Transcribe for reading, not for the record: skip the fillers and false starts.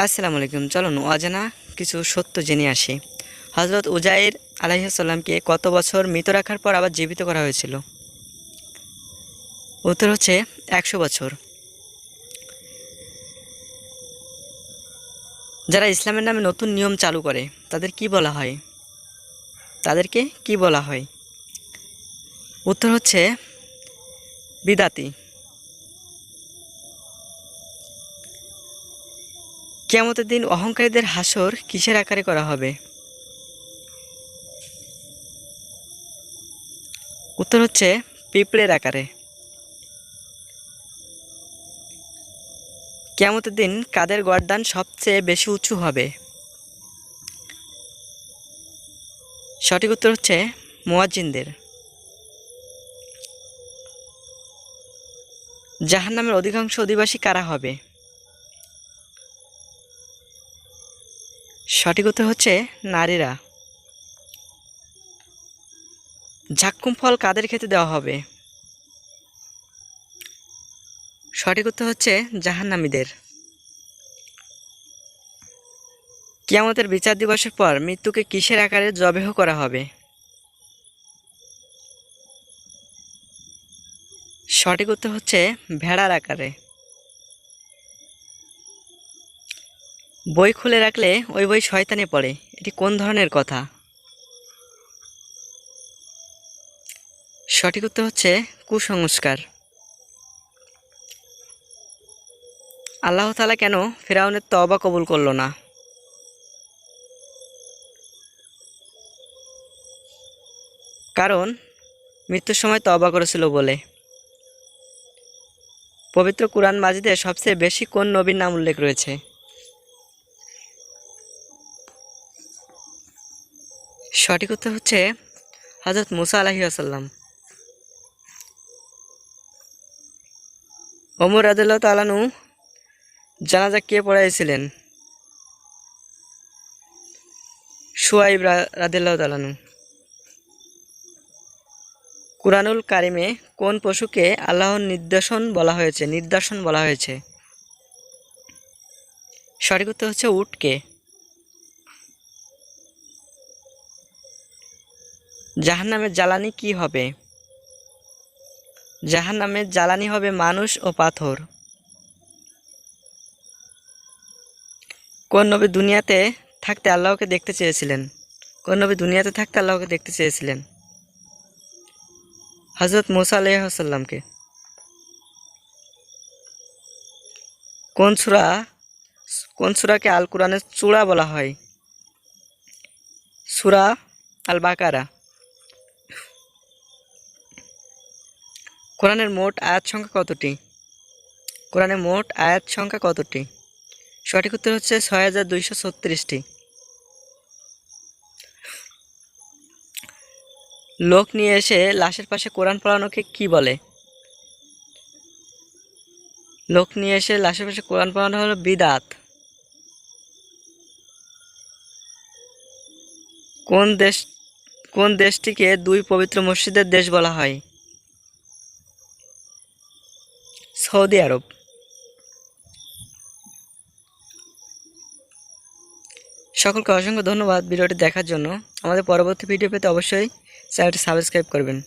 আসসালামু আলাইকুম। চলুন অজানা কিছু সত্য জেনে আসি। হজরত উজাইর আলাইহিসসালামকে কত বছর মৃত রাখার পর আবার জীবিত করা হয়েছিল? উত্তর হচ্ছে 100 বছর। যারা ইসলামের নামে নতুন নিয়ম চালু করে তাদের কি বলা হয়? তাদেরকে কি বলা হয়? উত্তর হচ্ছে বিদাতি। কিয়ামতের দিন অহংকারীদের হাসর কিসের আকারে করা হবে? উত্তর হচ্ছে পিঁপড়ের আকারে। কিয়ামতের দিন কাদের গর্দান সবচেয়ে বেশি উঁচু হবে? সঠিক উত্তর হচ্ছে মুয়াজ্জিনদের। জাহান্নামের অধিকাংশ অধিবাসী কারা হবে? সঠিক উত্তর হচ্ছে নারীরা। ঝাক্কুম ফল কাদের খেতে দেওয়া হবে? সঠিক উত্তর হচ্ছে জাহান্নামীদের। কিয়ামতের বিচার দিবসের পর মৃত্যুকে কিসের আকারে জবেহ করা হবে? সঠিক উত্তর হচ্ছে ভেড়ার আকারে। বই খুলে রাখলে ওই বই শয়তানে পড়ে, এটি কোন ধরনের কথা? সঠিক উত্তর হচ্ছে কুসংস্কার। আল্লাহ তাআলা কেন ফিরআউনের তওবা কবুল করল না? কারণ মৃত্যুর সময় তওবা করেছিল বলে। পবিত্র কুরআন মাজিদে সবচেয়ে বেশি কোন নবীর নাম উল্লেখ রয়েছে? সঠিক উত্তর হচ্ছে হযরত মুসা আলাইহিস সালাম। ওমর রাদিয়াল্লাহু তাআলা আনহু জানাজা কে পড়াইছিলেন? শুআইব রাদিয়াল্লাহু তাআলা আনহু। কুরআনুল কারিমে কোন পশুকে আল্লাহর নিদর্শন বলা হয়েছে? সঠিক উত্তর হচ্ছে উটকে। জাহান্নামের জ্বালানি কি হবে? জাহান্নামের জ্বালানি হবে মানুষ ও পাথর। কোন নবী দুনিয়াতে থাকতে আল্লাহকে দেখতে চেয়েছিলেন? কোন নবী দুনিয়াতে থাকতে আল্লাহকে দেখতে চেয়েছিলেন? হযরত মুসা আলাইহিস সালামকে। কোন সূরাকে আল কুরআনের চূড়া বলা হয়? সূরা আল বাকারা। কোরআনের মোট আয়াত সংখ্যা কতটি? কোরআনের মোট আয়াত সংখ্যা কতটি? সঠিক উত্তর হচ্ছে ৬,২৩৬টি। লোক নিয়ে এসে লাশের পাশে কোরআন পড়ানোকে কি বলে? লোক নিয়ে এসে লাশের পাশে কোরআন পড়ানো হলো বিদআত। কোন দেশটিকে দুই পবিত্র মসজিদের দেশ বলা হয়? সৌদি আরব। সকলকে অসংখ্য ধন্যবাদ ভিডিওটি দেখার জন্য। আমাদের পরবর্তী ভিডিও পেতে অবশ্যই চ্যানেলটি সাবস্ক্রাইব করবেন।